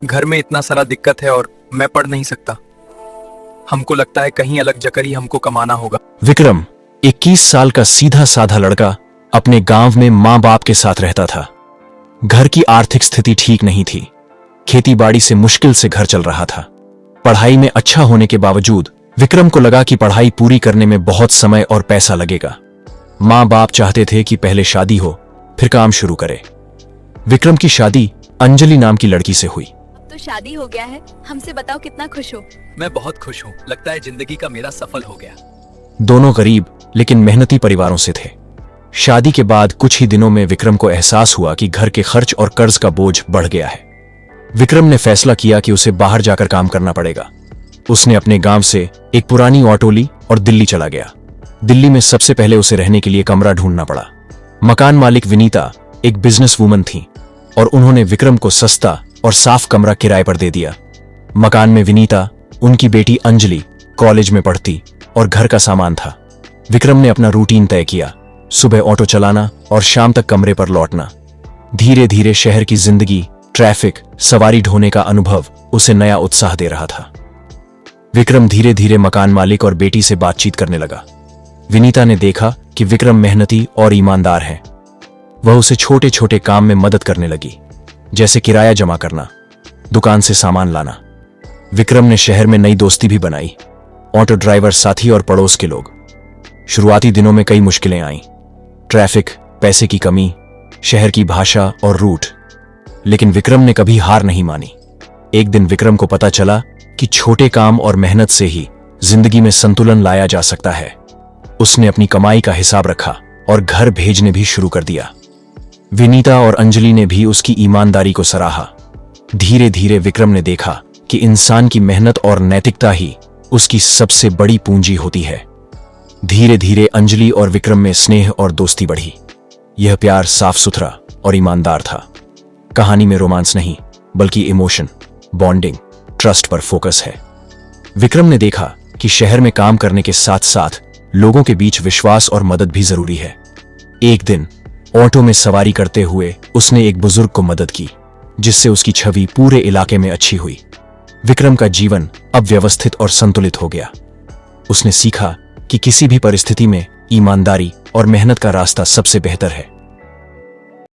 घर में इतना सारा दिक्कत है और मैं पढ़ नहीं सकता। हमको लगता है कहीं अलग जगह ही हमको कमाना होगा। विक्रम 21 साल का सीधा साधा लड़का अपने गांव में मां बाप के साथ रहता था। घर की आर्थिक स्थिति ठीक नहीं थी। खेतीबाड़ी से मुश्किल से घर चल रहा था। पढ़ाई में अच्छा होने के बावजूद विक्रम को लगा कि पढ़ाई पूरी करने में बहुत समय और पैसा लगेगा। मां बाप चाहते थे कि पहले शादी हो फिर काम शुरू करे। विक्रम की शादी अंजलि नाम की लड़की से हुई। अब तो शादी हो गया है, हमसे बताओ कितना खुश हो। मैं बहुत खुश हूँ, लगता है जिंदगी का मेरा सफल हो गया। दोनों गरीब लेकिन मेहनती परिवारों से थे। शादी के बाद कुछ ही दिनों में विक्रम को एहसास हुआ कि घर के खर्च और कर्ज का बोझ बढ़ गया है। विक्रम ने फैसला किया कि उसे बाहर जाकर काम करना पड़ेगा। उसने अपने गांव से एक पुरानी ऑटो ली और दिल्ली चला गया। दिल्ली में सबसे पहले उसे रहने के लिए कमरा ढूंढना पड़ा। मकान मालिक विनीता एक बिजनेस वूमन थी और उन्होंने विक्रम को सस्ता और साफ कमरा किराए पर दे दिया। मकान में विनीता, उनकी बेटी अंजलि कॉलेज में पढ़ती और घर का सामान था। विक्रम ने अपना रूटीन तय किया, सुबह ऑटो चलाना और शाम तक कमरे पर लौटना। धीरे धीरे शहर की जिंदगी, ट्रैफिक, सवारी ढोने का अनुभव उसे नया उत्साह दे रहा था। विक्रम धीरे धीरे मकान मालिक और बेटी से बातचीत करने लगा। विनीता ने देखा कि विक्रम मेहनती और ईमानदार है। वह उसे छोटे छोटे काम में मदद करने लगी, जैसे किराया जमा करना, दुकान से सामान लाना। विक्रम ने शहर में नई दोस्ती भी बनाई, ऑटो ड्राइवर साथी और पड़ोस के लोग। शुरुआती दिनों में कई मुश्किलें आईं, ट्रैफिक, पैसे की कमी, शहर की भाषा और रूट, लेकिन विक्रम ने कभी हार नहीं मानी। एक दिन विक्रम को पता चला कि छोटे काम और मेहनत से ही जिंदगी में संतुलन लाया जा सकता है। उसने अपनी कमाई का हिसाब रखा और घर भेजने भी शुरू कर दिया। विनीता और अंजलि ने भी उसकी ईमानदारी को सराहा। धीरे धीरे विक्रम ने देखा कि इंसान की मेहनत और नैतिकता ही उसकी सबसे बड़ी पूंजी होती है। धीरे धीरे अंजलि और विक्रम में स्नेह और दोस्ती बढ़ी। यह प्यार साफ सुथरा और ईमानदार था। कहानी में रोमांस नहीं, बल्कि इमोशन, बॉन्डिंग, ट्रस्ट पर फोकस है। विक्रम ने देखा कि शहर में काम करने के साथ साथ लोगों के बीच विश्वास और मदद भी जरूरी है। एक दिन ऑटो में सवारी करते हुए उसने एक बुजुर्ग को मदद की, जिससे उसकी छवि पूरे इलाके में अच्छी हुई। विक्रम का जीवन अब व्यवस्थित और संतुलित हो गया। उसने सीखा कि किसी भी परिस्थिति में ईमानदारी और मेहनत का रास्ता सबसे बेहतर है।